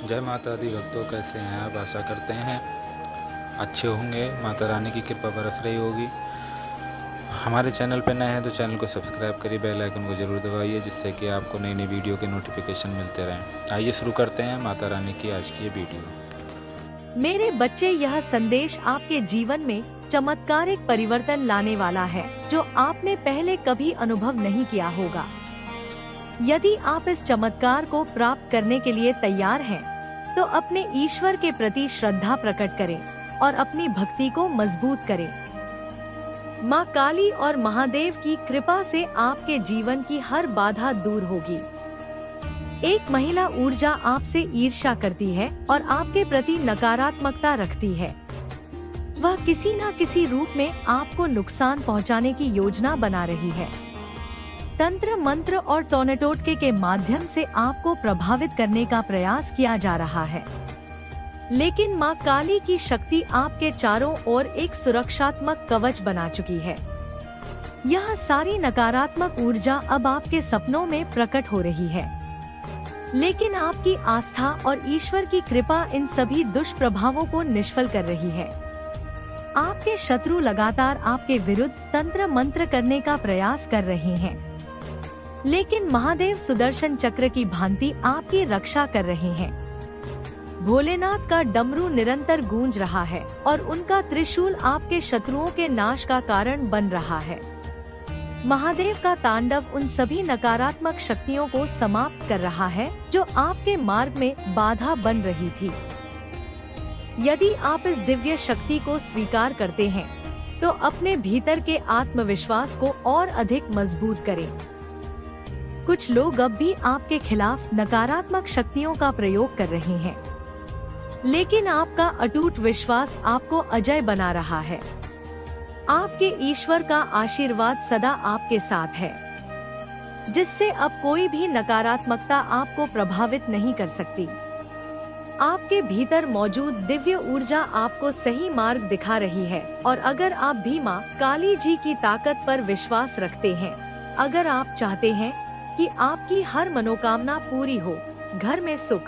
जय माता दी भक्तों, कैसे हैं आप? आशा करते हैं अच्छे होंगे। माता रानी की कृपा बरस रही होगी। हमारे चैनल पर नए हैं तो चैनल को सब्सक्राइब करिए, बेल आइकन को ज़रूर दबाइए, जिससे कि आपको नई नई वीडियो के नोटिफिकेशन मिलते रहें। आइए शुरू करते हैं माता रानी की आज की ये वीडियो। मेरे बच्चे, यह संदेश आपके जीवन में चमत्कारिक परिवर्तन लाने वाला है जो आपने पहले कभी अनुभव नहीं किया होगा। यदि आप इस चमत्कार को प्राप्त करने के लिए तैयार हैं, तो अपने ईश्वर के प्रति श्रद्धा प्रकट करें और अपनी भक्ति को मजबूत करें। माँ काली और महादेव की कृपा से आपके जीवन की हर बाधा दूर होगी। एक महिला ऊर्जा आपसे ईर्ष्या करती है और आपके प्रति नकारात्मकता रखती है। वह किसी न किसी रूप में आपको नुकसान पहुंचाने की योजना बना रही है। तंत्र मंत्र और टोनेटोटके के माध्यम से आपको प्रभावित करने का प्रयास किया जा रहा है। लेकिन माँ काली की शक्ति आपके चारों ओर एक सुरक्षात्मक कवच बना चुकी है। यह सारी नकारात्मक ऊर्जा अब आपके सपनों में प्रकट हो रही है। लेकिन आपकी आस्था और ईश्वर की कृपा इन सभी दुष्प्रभावों को निष्फल कर रही है। आपके शत्रु लगातार आपके विरुद्ध तंत्र मंत्र करने का प्रयास कर रहे हैं, लेकिन महादेव सुदर्शन चक्र की भांति आपकी रक्षा कर रहे हैं। भोलेनाथ का डमरू निरंतर गूंज रहा है और उनका त्रिशूल आपके शत्रुओं के नाश का कारण बन रहा है। महादेव का तांडव उन सभी नकारात्मक शक्तियों को समाप्त कर रहा है जो आपके मार्ग में बाधा बन रही थी। यदि आप इस दिव्य शक्ति को स्वीकार करते हैं, तो अपने भीतर के आत्मविश्वास को और अधिक मजबूत करें। कुछ लोग अब भी आपके खिलाफ नकारात्मक शक्तियों का प्रयोग कर रहे हैं, लेकिन आपका अटूट विश्वास आपको अजय बना रहा है। आपके ईश्वर का आशीर्वाद सदा आपके साथ है, जिससे अब कोई भी नकारात्मकता आपको प्रभावित नहीं कर सकती। आपके भीतर मौजूद दिव्य ऊर्जा आपको सही मार्ग दिखा रही है, और अगर आप भी माँ काली जी की ताकत पर विश्वास रखते हैं, अगर आप चाहते हैं कि आपकी हर मनोकामना पूरी हो, घर में सुख,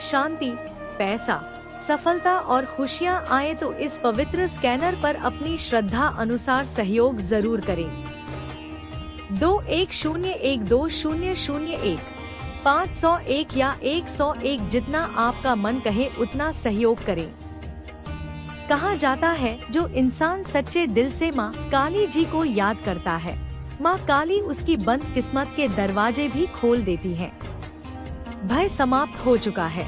शांति, पैसा, सफलता और खुशियां आए, तो इस पवित्र स्कैनर पर अपनी श्रद्धा अनुसार सहयोग जरूर करें। 21012001 501 या 101, जितना आपका मन कहे उतना सहयोग करें। कहा जाता है, जो इंसान सच्चे दिल से माँ काली जी को याद करता है, माँ काली उसकी बंद किस्मत के दरवाजे भी खोल देती हैं। भय समाप्त हो चुका है।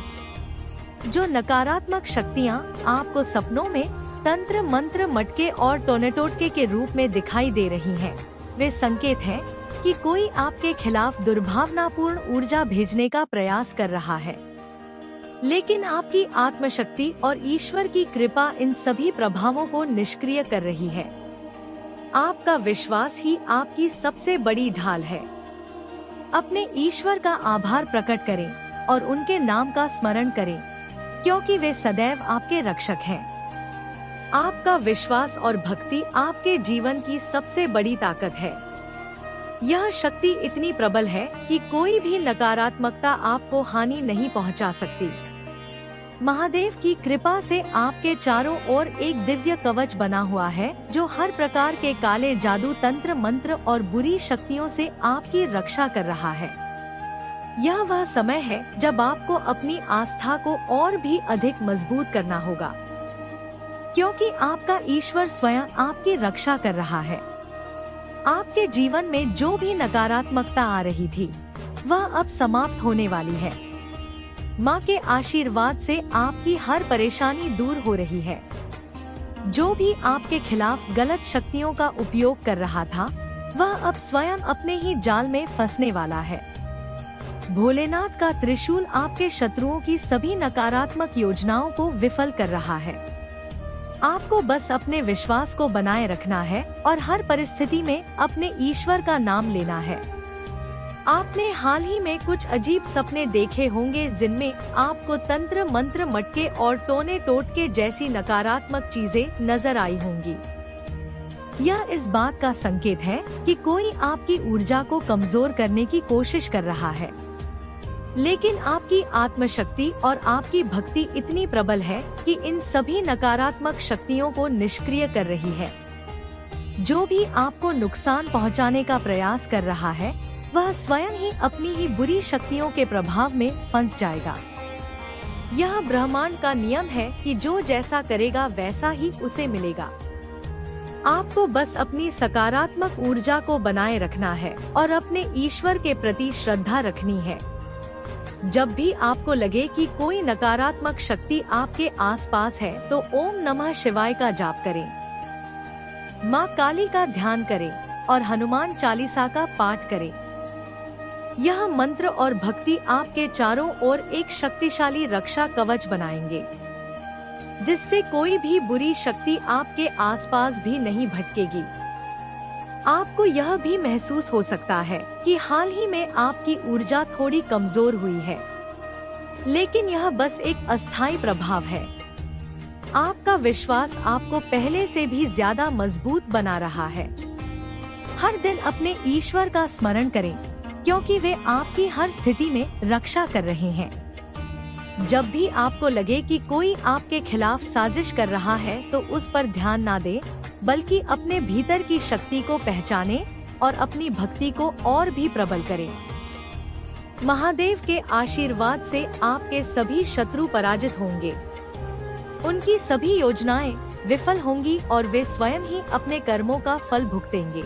जो नकारात्मक शक्तियाँ आपको सपनों में तंत्र मंत्र मटके और टोनेटोटके के रूप में दिखाई दे रही हैं, वे संकेत हैं कि कोई आपके खिलाफ दुर्भावनापूर्ण ऊर्जा भेजने का प्रयास कर रहा है। लेकिन आपकी आत्मशक्ति और ईश्वर की कृपा इन सभी प्रभावों को निष्क्रिय कर रही है। आपका विश्वास ही आपकी सबसे बड़ी ढाल है। अपने ईश्वर का आभार प्रकट करें और उनके नाम का स्मरण करें, क्योंकि वे सदैव आपके रक्षक हैं। आपका विश्वास और भक्ति आपके जीवन की सबसे बड़ी ताकत है। यह शक्ति इतनी प्रबल है कि कोई भी नकारात्मकता आपको हानि नहीं पहुंचा सकती। महादेव की कृपा से आपके चारों ओर एक दिव्य कवच बना हुआ है, जो हर प्रकार के काले जादू, तंत्र मंत्र और बुरी शक्तियों से आपकी रक्षा कर रहा है। यह वह समय है जब आपको अपनी आस्था को और भी अधिक मजबूत करना होगा, क्योंकि आपका ईश्वर स्वयं आपकी रक्षा कर रहा है। आपके जीवन में जो भी नकारात्मकता आ रही थी, वह अब समाप्त होने वाली है। माँ के आशीर्वाद से आपकी हर परेशानी दूर हो रही है। जो भी आपके खिलाफ गलत शक्तियों का उपयोग कर रहा था, वह अब स्वयं अपने ही जाल में फंसने वाला है। भोलेनाथ का त्रिशूल आपके शत्रुओं की सभी नकारात्मक योजनाओं को विफल कर रहा है। आपको बस अपने विश्वास को बनाए रखना है और हर परिस्थिति में अपने ईश्वर का नाम लेना है। आपने हाल ही में कुछ अजीब सपने देखे होंगे, जिनमें आपको तंत्र मंत्र मटके और टोने टोटके जैसी नकारात्मक चीजें नजर आई होंगी। यह इस बात का संकेत है कि कोई आपकी ऊर्जा को कमजोर करने की कोशिश कर रहा है। लेकिन आपकी आत्मशक्ति और आपकी भक्ति इतनी प्रबल है कि इन सभी नकारात्मक शक्तियों को निष्क्रिय कर रही है। जो भी आपको नुकसान पहुंचाने का प्रयास कर रहा है, वह स्वयं ही अपनी ही बुरी शक्तियों के प्रभाव में फंस जाएगा। यह ब्रह्मांड का नियम है कि जो जैसा करेगा वैसा ही उसे मिलेगा। आपको बस अपनी सकारात्मक ऊर्जा को बनाए रखना है और अपने ईश्वर के प्रति श्रद्धा रखनी है। जब भी आपको लगे कि कोई नकारात्मक शक्ति आपके आसपास है, तो ओम नमः शिवाय का जाप करें, माँ काली का ध्यान करें और हनुमान चालीसा का पाठ करें। यह मंत्र और भक्ति आपके चारों ओर एक शक्तिशाली रक्षा कवच बनाएंगे, जिससे कोई भी बुरी शक्ति आपके आसपास भी नहीं भटकेगी। आपको यह भी महसूस हो सकता है कि हाल ही में आपकी ऊर्जा थोड़ी कमजोर हुई है, लेकिन यह बस एक अस्थायी प्रभाव है। आपका विश्वास आपको पहले से भी ज्यादा मजबूत बना रहा है। हर दिन अपने ईश्वर का स्मरण करें, क्योंकि वे आपकी हर स्थिति में रक्षा कर रहे हैं। जब भी आपको लगे कि कोई आपके खिलाफ साजिश कर रहा है, तो उस पर ध्यान ना दें, बल्कि अपने भीतर की शक्ति को पहचानें और अपनी भक्ति को और भी प्रबल करें। महादेव के आशीर्वाद से आपके सभी शत्रु पराजित होंगे, उनकी सभी योजनाएं विफल होंगी और वे स्वयं ही अपने कर्मों का फल भुगतेंगे।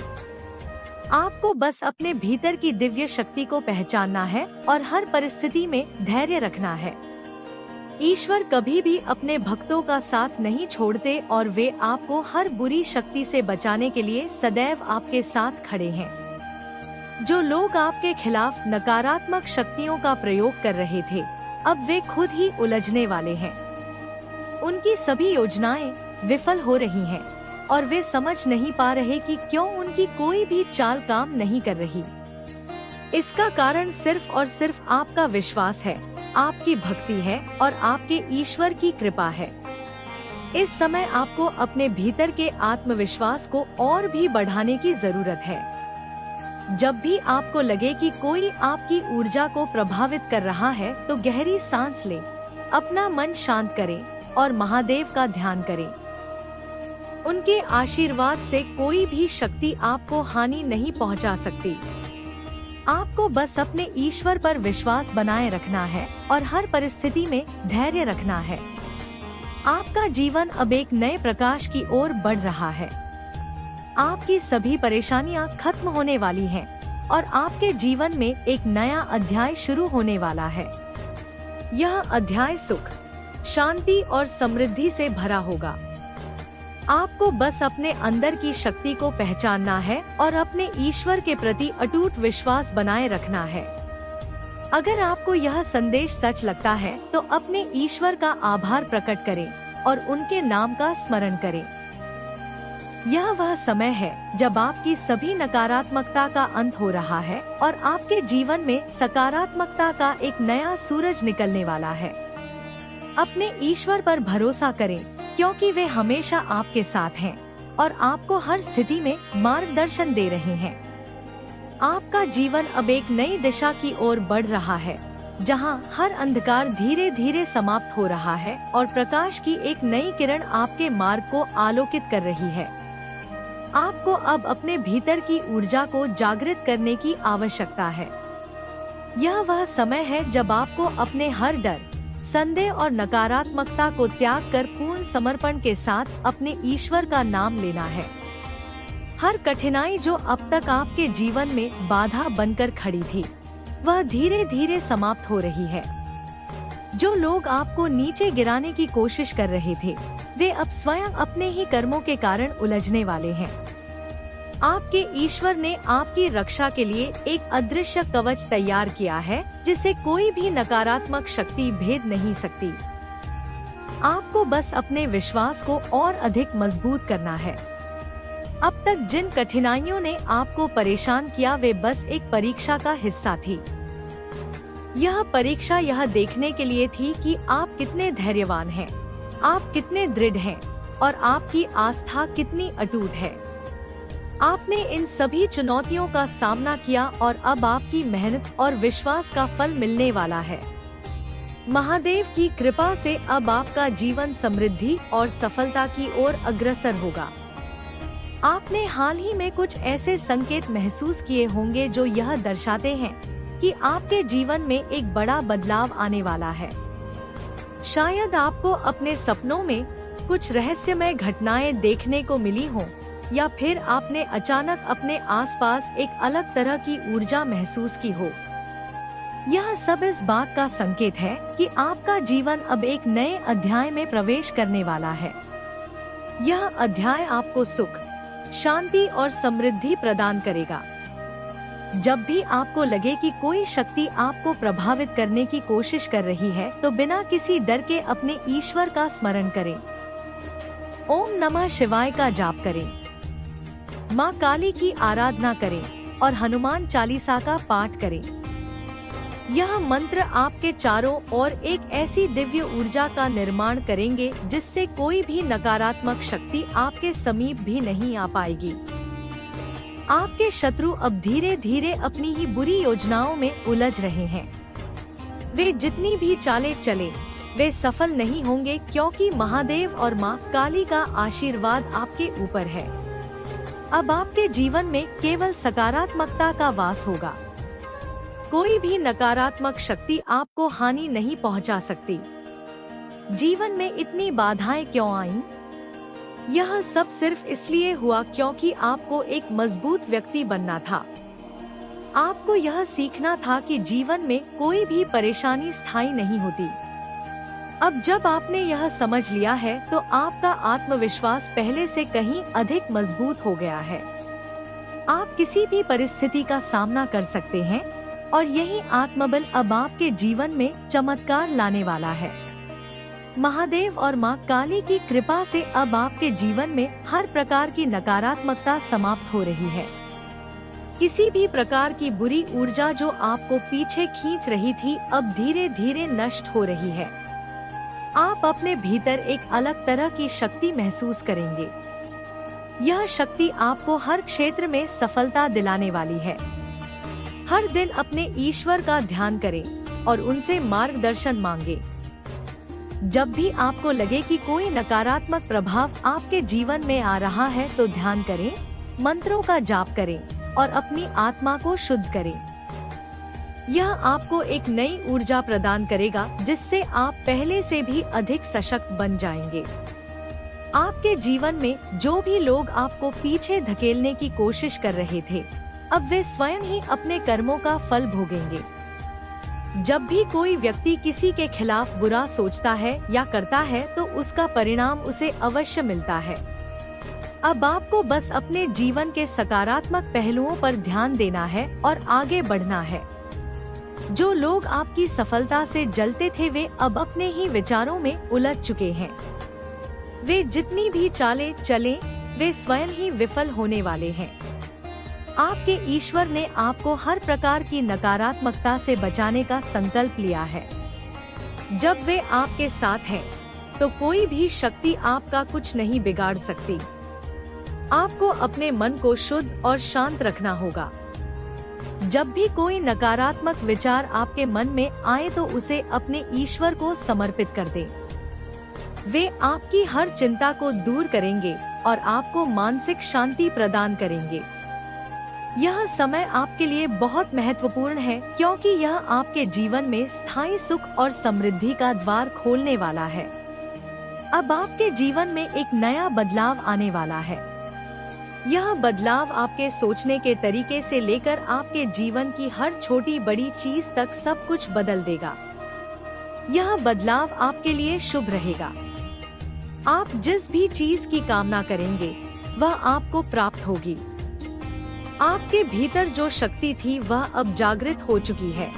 आपको बस अपने भीतर की दिव्य शक्ति को पहचानना है और हर परिस्थिति में धैर्य रखना है। ईश्वर कभी भी अपने भक्तों का साथ नहीं छोड़ते और वे आपको हर बुरी शक्ति से बचाने के लिए सदैव आपके साथ खड़े हैं। जो लोग आपके खिलाफ नकारात्मक शक्तियों का प्रयोग कर रहे थे, अब वे खुद ही उलझने वाले हैं। उनकी सभी योजनाएं विफल हो रही हैं और वे समझ नहीं पा रहे कि क्यों उनकी कोई भी चाल काम नहीं कर रही। इसका कारण सिर्फ और सिर्फ आपका विश्वास है, आपकी भक्ति है और आपके ईश्वर की कृपा है। इस समय आपको अपने भीतर के आत्मविश्वास को और भी बढ़ाने की जरूरत है। जब भी आपको लगे कि कोई आपकी ऊर्जा को प्रभावित कर रहा है, तो गहरी सांस लें, अपना मन शांत करें और महादेव का ध्यान करें। उनके आशीर्वाद से कोई भी शक्ति आपको हानि नहीं पहुंचा सकती। आपको बस अपने ईश्वर पर विश्वास बनाए रखना है और हर परिस्थिति में धैर्य रखना है। आपका जीवन अब एक नए प्रकाश की ओर बढ़ रहा है। आपकी सभी परेशानियां खत्म होने वाली हैं और आपके जीवन में एक नया अध्याय शुरू होने वाला है। यह अध्याय सुख, शांति और समृद्धि से भरा होगा। आपको बस अपने अंदर की शक्ति को पहचानना है और अपने ईश्वर के प्रति अटूट विश्वास बनाए रखना है। अगर आपको यह संदेश सच लगता है, तो अपने ईश्वर का आभार प्रकट करें और उनके नाम का स्मरण करें। यह वह समय है जब आपकी सभी नकारात्मकता का अंत हो रहा है और आपके जीवन में सकारात्मकता का एक नया सूरज निकलने वाला है। अपने ईश्वर पर भरोसा करें, क्योंकि वे हमेशा आपके साथ हैं और आपको हर स्थिति में मार्गदर्शन दे रहे हैं। आपका जीवन अब एक नई दिशा की ओर बढ़ रहा है, जहां हर अंधकार धीरे धीरे समाप्त हो रहा है और प्रकाश की एक नई किरण आपके मार्ग को आलोकित कर रही है। आपको अब अपने भीतर की ऊर्जा को जागृत करने की आवश्यकता है। यह वह समय है जब आपको अपने हर डर, संदेह और नकारात्मकता को त्याग कर पूर्ण समर्पण के साथ अपने ईश्वर का नाम लेना है। हर कठिनाई जो अब तक आपके जीवन में बाधा बनकर खड़ी थी, वह धीरे धीरे समाप्त हो रही है। जो लोग आपको नीचे गिराने की कोशिश कर रहे थे, वे अब स्वयं अपने ही कर्मों के कारण उलझने वाले हैं। आपके ईश्वर ने आपकी रक्षा के लिए एक अदृश्य कवच तैयार किया है, जिसे कोई भी नकारात्मक शक्ति भेद नहीं सकती। आपको बस अपने विश्वास को और अधिक मजबूत करना है। अब तक जिन कठिनाइयों ने आपको परेशान किया, वे बस एक परीक्षा का हिस्सा थी। यह परीक्षा यह देखने के लिए थी कि आप कितने धैर्यवान हैं, आप कितने दृढ़ हैं और आपकी आस्था कितनी अटूट है। आपने इन सभी चुनौतियों का सामना किया और अब आपकी मेहनत और विश्वास का फल मिलने वाला है। महादेव की कृपा से अब आपका जीवन समृद्धि और सफलता की ओर अग्रसर होगा। आपने हाल ही में कुछ ऐसे संकेत महसूस किए होंगे जो यह दर्शाते हैं कि आपके जीवन में एक बड़ा बदलाव आने वाला है। शायद आपको अपने सपनों में कुछ रहस्यमय घटनाएं देखने को मिली हों, या फिर आपने अचानक अपने आसपास एक अलग तरह की ऊर्जा महसूस की हो। यह सब इस बात का संकेत है कि आपका जीवन अब एक नए अध्याय में प्रवेश करने वाला है। यह अध्याय आपको सुख, शांति और समृद्धि प्रदान करेगा। जब भी आपको लगे कि कोई शक्ति आपको प्रभावित करने की कोशिश कर रही है, तो बिना किसी डर के अपने ईश्वर का स्मरण करें। ओम नमः शिवाय का जाप करें, माँ काली की आराधना करें और हनुमान चालीसा का पाठ करें। यह मंत्र आपके चारों ओर एक ऐसी दिव्य ऊर्जा का निर्माण करेंगे जिससे कोई भी नकारात्मक शक्ति आपके समीप भी नहीं आ पाएगी। आपके शत्रु अब धीरे धीरे अपनी ही बुरी योजनाओं में उलझ रहे हैं। वे जितनी भी चालें चले, वे सफल नहीं होंगे, क्योंकि महादेव और माँ काली का आशीर्वाद आपके ऊपर है। अब आपके जीवन में केवल सकारात्मकता का वास होगा। कोई भी नकारात्मक शक्ति आपको हानि नहीं पहुंचा सकती। जीवन में इतनी बाधाएं क्यों आईं? यह सब सिर्फ इसलिए हुआ क्योंकि आपको एक मजबूत व्यक्ति बनना था। आपको यह सीखना था कि जीवन में कोई भी परेशानी स्थायी नहीं होती। अब जब आपने यह समझ लिया है, तो आपका आत्मविश्वास पहले से कहीं अधिक मजबूत हो गया है। आप किसी भी परिस्थिति का सामना कर सकते हैं और यही आत्मबल अब आपके जीवन में चमत्कार लाने वाला है। महादेव और माँ काली की कृपा से अब आपके जीवन में हर प्रकार की नकारात्मकता समाप्त हो रही है। किसी भी प्रकार की बुरी ऊर्जा जो आपको पीछे खींच रही थी, अब धीरे धीरे नष्ट हो रही है। आप अपने भीतर एक अलग तरह की शक्ति महसूस करेंगे। यह शक्ति आपको हर क्षेत्र में सफलता दिलाने वाली है। हर दिन अपने ईश्वर का ध्यान करें और उनसे मार्गदर्शन मांगे। जब भी आपको लगे कि कोई नकारात्मक प्रभाव आपके जीवन में आ रहा है, तो ध्यान करें, मंत्रों का जाप करें और अपनी आत्मा को शुद्ध करें। यह आपको एक नई ऊर्जा प्रदान करेगा, जिससे आप पहले से भी अधिक सशक्त बन जाएंगे। आपके जीवन में जो भी लोग आपको पीछे धकेलने की कोशिश कर रहे थे, अब वे स्वयं ही अपने कर्मों का फल भोगेंगे। जब भी कोई व्यक्ति किसी के खिलाफ बुरा सोचता है या करता है, तो उसका परिणाम उसे अवश्य मिलता है। अब आपको बस अपने जीवन के सकारात्मक पहलुओं पर ध्यान देना है और आगे बढ़ना है। जो लोग आपकी सफलता से जलते थे, वे अब अपने ही विचारों में उलझ चुके हैं। वे जितनी भी चालें चलें, वे स्वयं ही विफल होने वाले हैं। आपके ईश्वर ने आपको हर प्रकार की नकारात्मकता से बचाने का संकल्प लिया है। जब वे आपके साथ हैं, तो कोई भी शक्ति आपका कुछ नहीं बिगाड़ सकती। आपको अपने मन को शुद्ध और शांत रखना होगा। जब भी कोई नकारात्मक विचार आपके मन में आए, तो उसे अपने ईश्वर को समर्पित कर दें। वे आपकी हर चिंता को दूर करेंगे और आपको मानसिक शांति प्रदान करेंगे। यह समय आपके लिए बहुत महत्वपूर्ण है, क्योंकि यह आपके जीवन में स्थायी सुख और समृद्धि का द्वार खोलने वाला है। अब आपके जीवन में एक नया बदलाव आने वाला है। यह बदलाव आपके सोचने के तरीके से लेकर आपके जीवन की हर छोटी बड़ी चीज तक सब कुछ बदल देगा। यह बदलाव आपके लिए शुभ रहेगा। आप जिस भी चीज की कामना करेंगे, वह आपको प्राप्त होगी। आपके भीतर जो शक्ति थी, वह अब जागृत हो चुकी है।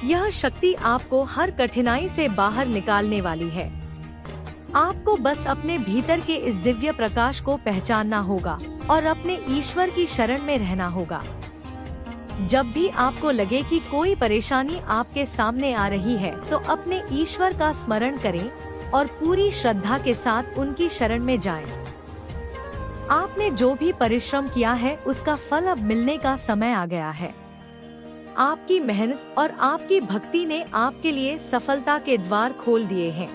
यह शक्ति आपको हर कठिनाई से बाहर निकालने वाली है। आपको बस अपने भीतर के इस दिव्य प्रकाश को पहचानना होगा और अपने ईश्वर की शरण में रहना होगा। जब भी आपको लगे कि कोई परेशानी आपके सामने आ रही है, तो अपने ईश्वर का स्मरण करें और पूरी श्रद्धा के साथ उनकी शरण में जाएं। आपने जो भी परिश्रम किया है उसका फल अब मिलने का समय आ गया है। आपकी मेहनत और आपकी भक्ति ने आपके लिए सफलता के द्वार खोल दिए हैं।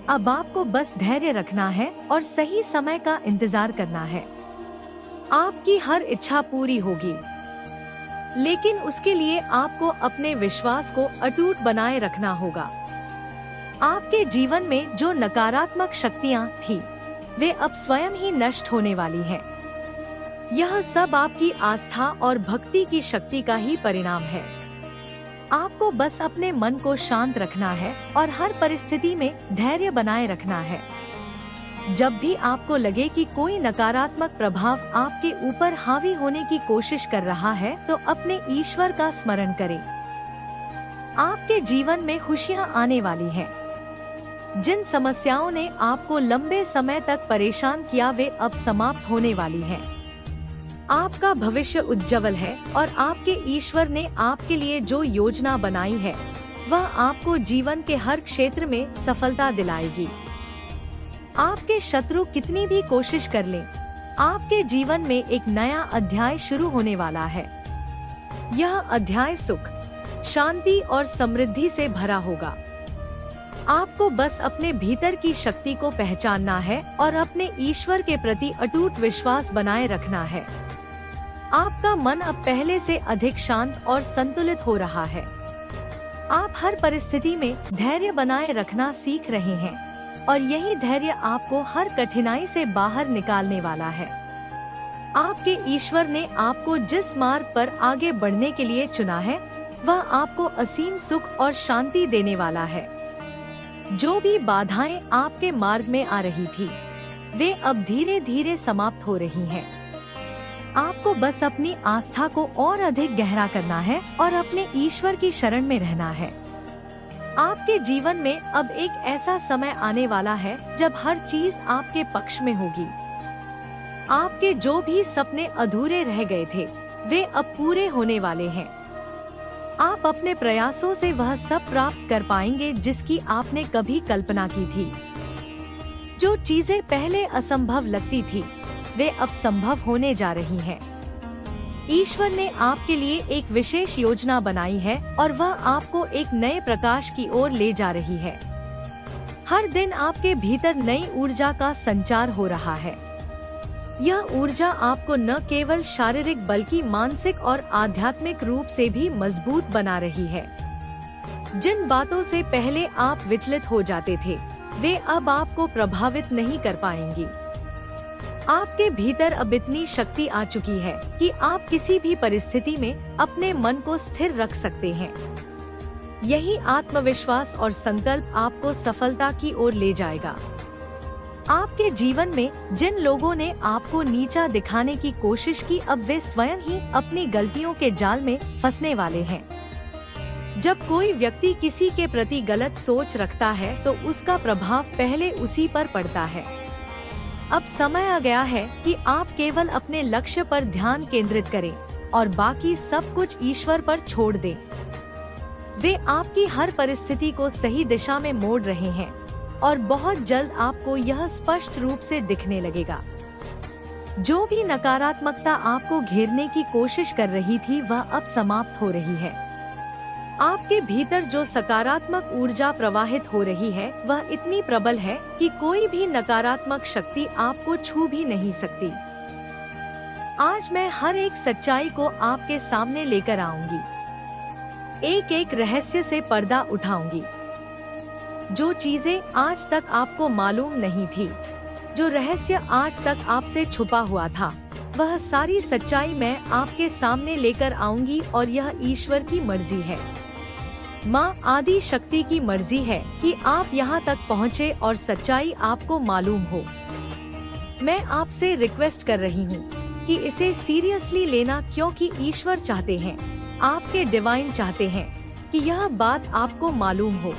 अब आपको बस धैर्य रखना है और सही समय का इंतजार करना है। आपकी हर इच्छा पूरी होगी, लेकिन उसके लिए आपको अपने विश्वास को अटूट बनाए रखना होगा। आपके जीवन में जो नकारात्मक शक्तियाँ थी, वे अब स्वयं ही नष्ट होने वाली हैं। यह सब आपकी आस्था और भक्ति की शक्ति का ही परिणाम है। आपको बस अपने मन को शांत रखना है और हर परिस्थिति में धैर्य बनाए रखना है। जब भी आपको लगे कि कोई नकारात्मक प्रभाव आपके ऊपर हावी होने की कोशिश कर रहा है, तो अपने ईश्वर का स्मरण करें। आपके जीवन में खुशियां आने वाली हैं। जिन समस्याओं ने आपको लंबे समय तक परेशान किया, वे अब समाप्त होने वाली हैं। आपका भविष्य उज्जवल है और आपके ईश्वर ने आपके लिए जो योजना बनाई है, वह आपको जीवन के हर क्षेत्र में सफलता दिलाएगी। आपके शत्रु कितनी भी कोशिश कर लें, आपके जीवन में एक नया अध्याय शुरू होने वाला है। यह अध्याय सुख, शांति और समृद्धि से भरा होगा। आपको बस अपने भीतर की शक्ति को पहचानना है और अपने ईश्वर के प्रति अटूट विश्वास बनाए रखना है। आपका मन अब पहले से अधिक शांत और संतुलित हो रहा है। आप हर परिस्थिति में धैर्य बनाए रखना सीख रहे हैं और यही धैर्य आपको हर कठिनाई से बाहर निकालने वाला है। आपके ईश्वर ने आपको जिस मार्ग पर आगे बढ़ने के लिए चुना है, वह आपको असीम सुख और शांति देने वाला है। जो भी बाधाएं आपके मार्ग में आ रही थी, वे अब धीरे धीरे समाप्त हो रही हैं। आपको बस अपनी आस्था को और अधिक गहरा करना है और अपने ईश्वर की शरण में रहना है। आपके जीवन में अब एक ऐसा समय आने वाला है जब हर चीज आपके पक्ष में होगी। आपके जो भी सपने अधूरे रह गए थे, वे अब पूरे होने वाले हैं। आप अपने प्रयासों से वह सब प्राप्त कर पाएंगे जिसकी आपने कभी कल्पना की थी। जो चीजें पहले असंभव लगती थी, वे अब संभव होने जा रही हैं। ईश्वर ने आपके लिए एक विशेष योजना बनाई है और वह आपको एक नए प्रकाश की ओर ले जा रही है। हर दिन आपके भीतर नई ऊर्जा का संचार हो रहा है। यह ऊर्जा आपको न केवल शारीरिक बल्कि मानसिक और आध्यात्मिक रूप से भी मजबूत बना रही है। जिन बातों से पहले आप विचलित हो जाते थे, वे अब आपको प्रभावित नहीं कर पाएंगी। आपके भीतर अब इतनी शक्ति आ चुकी है कि आप किसी भी परिस्थिति में अपने मन को स्थिर रख सकते हैं। यही आत्मविश्वास और संकल्प आपको सफलता की ओर ले जाएगा। आपके जीवन में जिन लोगों ने आपको नीचा दिखाने की कोशिश की, अब वे स्वयं ही अपनी गलतियों के जाल में फंसने वाले हैं। जब कोई व्यक्ति किसी के प्रति गलत सोच रखता है, तो उसका प्रभाव पहले उसी पर पड़ता है। अब समय आ गया है कि आप केवल अपने लक्ष्य पर ध्यान केंद्रित करें और बाकी सब कुछ ईश्वर पर छोड़ दें। वे आपकी हर परिस्थिति को सही दिशा में मोड़ रहे हैं और बहुत जल्द आपको यह स्पष्ट रूप से दिखने लगेगा। जो भी नकारात्मकता आपको घेरने की कोशिश कर रही थी, वह अब समाप्त हो रही है। आपके भीतर जो सकारात्मक ऊर्जा प्रवाहित हो रही है, वह इतनी प्रबल है कि कोई भी नकारात्मक शक्ति आपको छू भी नहीं सकती। आज मैं हर एक सच्चाई को आपके सामने लेकर आऊंगी। एक एक रहस्य से पर्दा उठाऊंगी। जो चीजें आज तक आपको मालूम नहीं थी, जो रहस्य आज तक आपसे छुपा हुआ था, वह सारी सच्चाई मैं आपके सामने लेकर आऊंगी और यह ईश्वर की मर्जी है। माँ आदि शक्ति की मर्जी है कि आप यहाँ तक पहुँचे और सच्चाई आपको मालूम हो। मैं आपसे रिक्वेस्ट कर रही हूँ कि इसे सीरियसली लेना, क्योंकि ईश्वर चाहते हैं, आपके डिवाइन चाहते हैं कि यह बात आपको मालूम हो।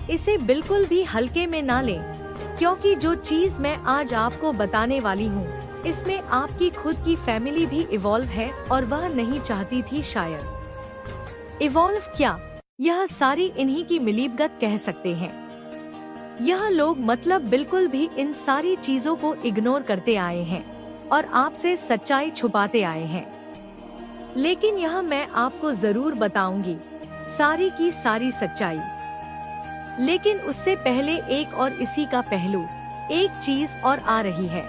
इसे बिल्कुल भी हल्के में ना लें, क्योंकि जो चीज मैं आज आपको बताने वाली हूँ, इसमें आपकी खुद की फैमिली भी इवॉल्व है और वह नहीं चाहती थी शायद। इवॉल्व क्या, यह सारी इन्हीं की मिलीभगत कह सकते हैं। यह लोग मतलब बिल्कुल भी इन सारी चीजों को इग्नोर करते आए हैं और आपसे सच्चाई छुपाते आए हैं। लेकिन यह मैं आपको जरूर बताऊंगी सारी की सारी सच्चाई। लेकिन उससे पहले एक और इसी का पहलू, एक चीज और आ रही है।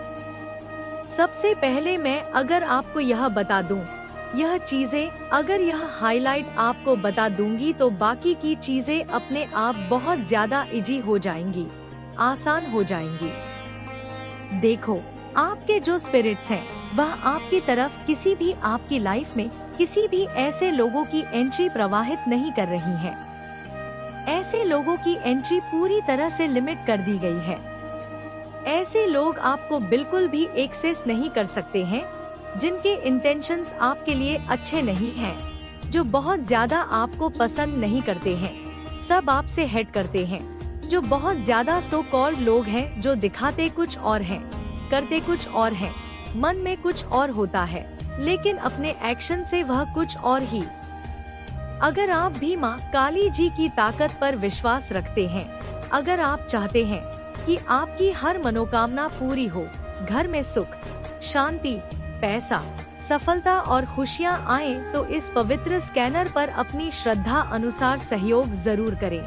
सबसे पहले मैं अगर आपको यह बता दूं, यह चीजें अगर यह हाईलाइट आपको बता दूंगी तो बाकी की चीजें अपने आप बहुत ज्यादा इजी हो जाएंगी, आसान हो जाएंगी। देखो, आपके जो स्पिरिट्स हैं, वह आपकी तरफ किसी भी आपकी लाइफ में किसी भी ऐसे लोगों की एंट्री प्रवाहित नहीं कर रही है। ऐसे लोगों की एंट्री पूरी तरह से लिमिट कर दी गई है। ऐसे लोग आपको बिल्कुल भी एक्सेस नहीं कर सकते हैं, जिनके इंटेंशंस आपके लिए अच्छे नहीं हैं, जो बहुत ज्यादा आपको पसंद नहीं करते हैं, सब आपसे हेट करते हैं, जो बहुत ज्यादा सो कॉल्ड लोग हैं, जो दिखाते कुछ और हैं, करते कुछ और हैं, मन में कुछ और होता है, लेकिन अपने एक्शन से वह कुछ और ही। अगर आप भी माँ काली जी की ताकत पर विश्वास रखते हैं, अगर आप चाहते हैं कि आपकी हर मनोकामना पूरी हो, घर में सुख, शांति, पैसा, सफलता और खुशियाँ आए, तो इस पवित्र स्कैनर पर अपनी श्रद्धा अनुसार सहयोग जरूर करें।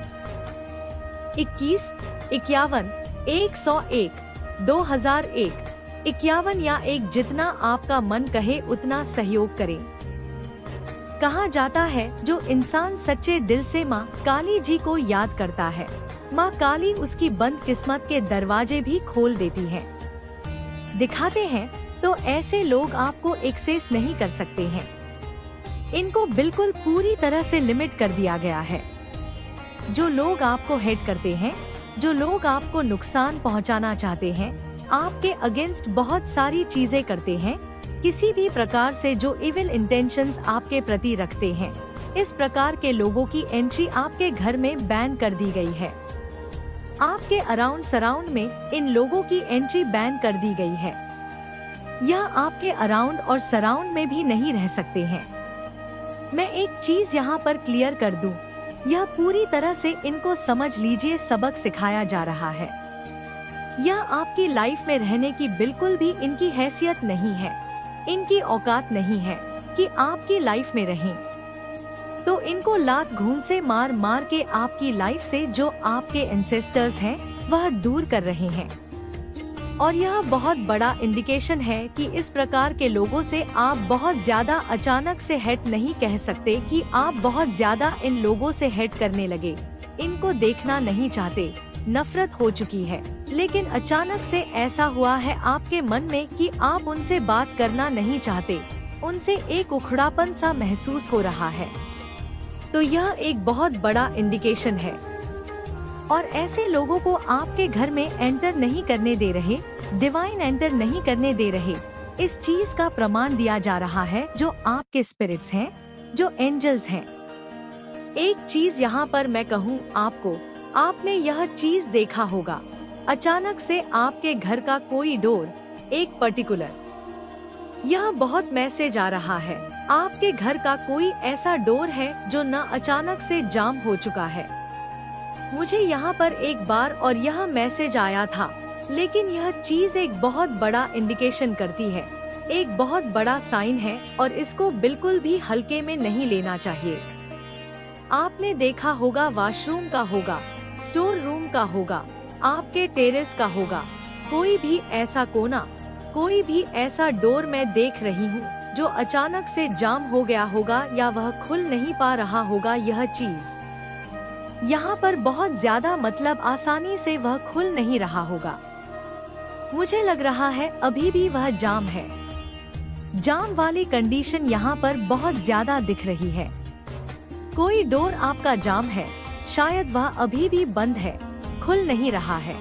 21, 51, 101, 2001, 51 या 1, जितना आपका मन कहे उतना सहयोग करें। कहा जाता है, जो इंसान सच्चे दिल से माँ काली जी को याद करता है, माँ काली उसकी बंद किस्मत के दरवाजे भी खोल देती है, दिखाते हैं। तो ऐसे लोग आपको एक्सेस नहीं कर सकते हैं। इनको बिल्कुल पूरी तरह से लिमिट कर दिया गया है। जो लोग आपको हेट करते हैं, जो लोग आपको नुकसान पहुंचाना चाहते हैं, आपके अगेंस्ट बहुत सारी चीजें करते हैं, किसी भी प्रकार से जो इविल इंटेंशंस आपके प्रति रखते हैं, इस प्रकार के लोगों की एंट्री आपके घर में बैन कर दी गई है। आपके अराउंड सराउंड में इन लोगों की एंट्री बैन कर दी गई है। यह आपके अराउंड और सराउंड में भी नहीं रह सकते हैं। मैं एक चीज यहाँ पर क्लियर कर दूं, यह पूरी तरह से इनको समझ लीजिए सबक सिखाया जा रहा है। यह आपकी लाइफ में रहने की बिल्कुल भी इनकी हैसियत नहीं है, इनकी औकात नहीं है कि आपकी लाइफ में रहें। तो इनको लात घून से मार मार के आपकी लाइफ से जो आपके एंसेस्टर्स हैं, वह दूर कर रहे हैं। और यह बहुत बड़ा इंडिकेशन है कि इस प्रकार के लोगों से आप बहुत ज्यादा अचानक से हेट नहीं कह सकते कि आप बहुत ज्यादा इन लोगों से हेट करने लगे, इनको देखना नहीं चाहते, नफरत हो चुकी है। लेकिन अचानक से ऐसा हुआ है आपके मन में कि आप उनसे बात करना नहीं चाहते, उनसे एक उखड़ापन सा महसूस हो रहा है। तो यह एक बहुत बड़ा इंडिकेशन है। और ऐसे लोगों को आपके घर में एंटर नहीं करने दे रहे, डिवाइन एंटर नहीं करने दे रहे, इस चीज का प्रमाण दिया जा रहा है जो आपके स्पिरिट्स हैं, जो एंजल्स हैं। एक चीज यहाँ पर मैं कहूँ आपको, आपने यह चीज देखा होगा, अचानक से आपके घर का कोई डोर, एक पर्टिकुलर, यह बहुत मैसेज आ रहा है, आपके घर का कोई ऐसा डोर है जो न अचानक से जाम हो चुका है। मुझे यहाँ पर एक बार और यह मैसेज आया था, लेकिन यह चीज एक बहुत बड़ा इंडिकेशन करती है, एक बहुत बड़ा साइन है और इसको बिल्कुल भी हल्के में नहीं लेना चाहिए। आपने देखा होगा, वॉशरूम का होगा, स्टोर रूम का होगा, आपके टेरेस का होगा, कोई भी ऐसा कोना, कोई भी ऐसा डोर मैं देख रही हूँ जो अचानक से जाम हो गया होगा या वह खुल नहीं पा रहा होगा। यह चीज यहाँ पर बहुत ज्यादा मतलब आसानी से वह खुल नहीं रहा होगा। मुझे लग रहा है अभी भी वह जाम है। जाम वाली कंडीशन यहाँ पर बहुत ज्यादा दिख रही है। कोई डोर आपका जाम है, शायद वह अभी भी बंद है, खुल नहीं रहा है।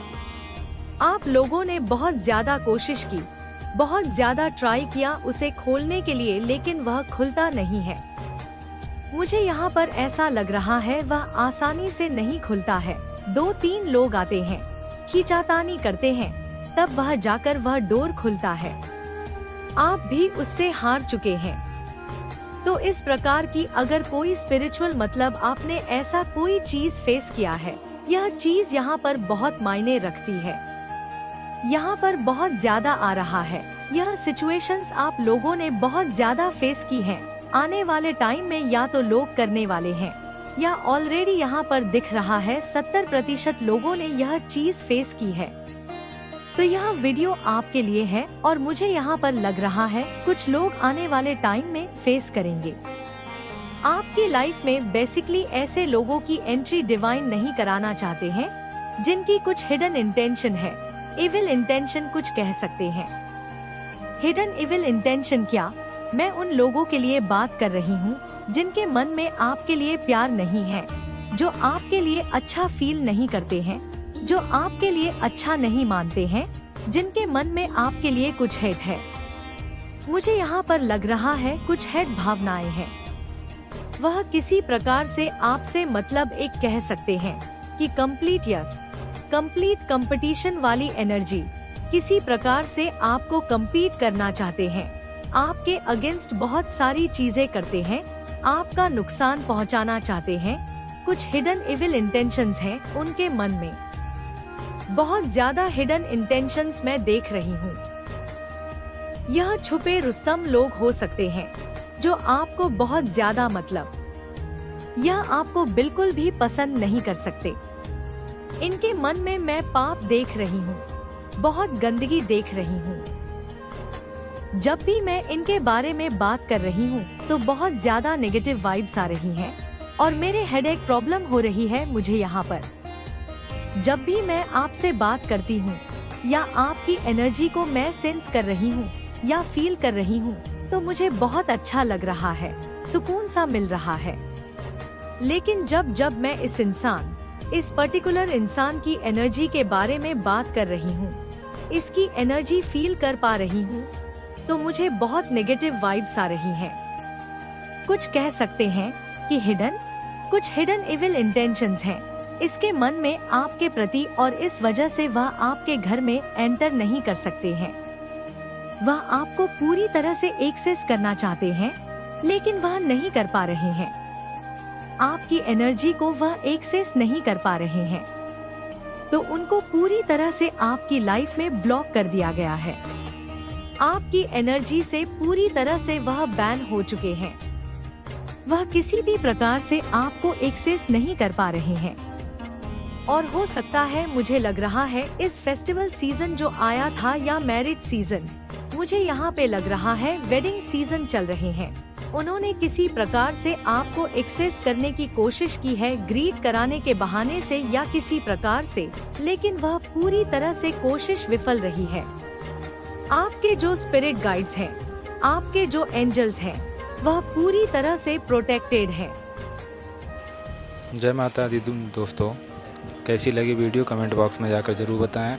आप लोगों ने बहुत ज्यादा कोशिश की, बहुत ज्यादा ट्राई किया उसे खोलने के लिए, लेकिन वह खुलता नहीं है। मुझे यहाँ पर ऐसा लग रहा है वह आसानी से नहीं खुलता है। 2-3 लोग आते हैं, खींचातानी करते हैं, तब वह जाकर वह डोर खुलता है। आप भी उससे हार चुके हैं। तो इस प्रकार की अगर कोई स्पिरिचुअल मतलब आपने ऐसा कोई चीज फेस किया है, यह चीज यहाँ पर बहुत मायने रखती है। यहाँ पर बहुत ज्यादा आ रहा है। यह सिचुएशंस आप लोगों ने बहुत ज्यादा फेस की हैं। आने वाले टाइम में या तो लोग करने वाले हैं या ऑलरेडी यहाँ पर दिख रहा है 70% लोगों ने यह चीज फेस की है। तो यह वीडियो आपके लिए है और मुझे यहाँ पर लग रहा है कुछ लोग आने वाले टाइम में फेस करेंगे। आपकी लाइफ में बेसिकली ऐसे लोगों की एंट्री डिवाइन नहीं कराना चाहते हैं जिनकी कुछ हिडन इंटेंशन है, इविल इंटेंशन कुछ कह सकते हैं। हिडन इविल इंटेंशन क्या? मैं उन लोगों के लिए बात कर रही हूँ जिनके मन में आपके लिए प्यार नहीं है, जो आपके लिए अच्छा फील नहीं करते हैं, जो आपके लिए अच्छा नहीं मानते हैं, जिनके मन में आपके लिए कुछ हेट है। मुझे यहाँ पर लग रहा है कुछ हेट भावनाएं हैं। वह किसी प्रकार से आपसे मतलब एक कह सकते हैं कि कंप्लीट यस, कंप्लीट कंपटीशन वाली एनर्जी, किसी प्रकार से आपको कम्पीट करना चाहते हैं, आपके अगेंस्ट बहुत सारी चीजें करते हैं, आपका नुकसान पहुंचाना चाहते हैं। कुछ हिडन इविल इंटेंशंस हैं उनके मन में। बहुत ज्यादा हिडन इंटेंशंस मैं देख रही हूँ। यह छुपे रुस्तम लोग हो सकते हैं जो आपको बहुत ज्यादा यह आपको बिल्कुल भी पसंद नहीं कर सकते। इनके मन में मैं पाप देख रही हूँ, बहुत गंदगी देख रही हूँ। जब भी मैं इनके बारे में बात कर रही हूँ तो बहुत ज्यादा नेगेटिव वाइब्स आ रही हैं और मेरे हेडेक प्रॉब्लम हो रही है मुझे यहाँ पर। जब भी मैं आपसे बात करती हूँ या आपकी एनर्जी को मैं सेंस कर रही हूँ या फील कर रही हूँ तो मुझे बहुत अच्छा लग रहा है, सुकून सा मिल रहा है। लेकिन जब मैं इस पर्टिकुलर इंसान की एनर्जी के बारे में बात कर रही हूँ, इसकी एनर्जी फील कर पा रही हूँ, तो मुझे बहुत नेगेटिव वाइब्स आ रही हैं। कुछ कह सकते हैं कि कुछ हिडन इविल इंटेंशंस हैं इसके मन में आपके प्रति और इस वजह से वह आपके घर में एंटर नहीं कर सकते हैं। वह आपको पूरी तरह से एक्सेस करना चाहते हैं लेकिन वह नहीं कर पा रहे हैं। आपकी एनर्जी को वह एक्सेस नहीं कर पा रहे हैं, तो उनको पूरी तरह से आपकी लाइफ में ब्लॉक कर दिया गया है। आपकी एनर्जी से पूरी तरह से वह बैन हो चुके हैं। वह किसी भी प्रकार से आपको एक्सेस नहीं कर पा रहे हैं। और हो सकता है, मुझे लग रहा है इस फेस्टिवल सीजन जो आया था या मैरिज सीजन, मुझे यहाँ पे लग रहा है वेडिंग सीजन चल रहे हैं। उन्होंने किसी प्रकार से आपको एक्सेस करने की कोशिश की है, ग्रीट कराने के बहाने से या किसी प्रकार से, लेकिन वह पूरी तरह से कोशिश विफल रही है। आपके जो स्पिरिट गाइड्स हैं, आपके जो एंजल्स हैं, वह पूरी तरह से प्रोटेक्टेड है। जय माता दी दोस्तों, कैसी लगी वीडियो कमेंट बॉक्स में जाकर ज़रूर बताएं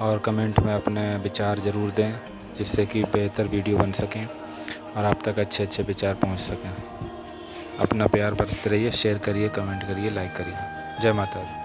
और कमेंट में अपने विचार ज़रूर दें, जिससे कि बेहतर वीडियो बन सकें और आप तक अच्छे विचार पहुंच सकें। अपना प्यार बरसते रहिए, शेयर करिए, कमेंट करिए, लाइक करिए। जय माता दी।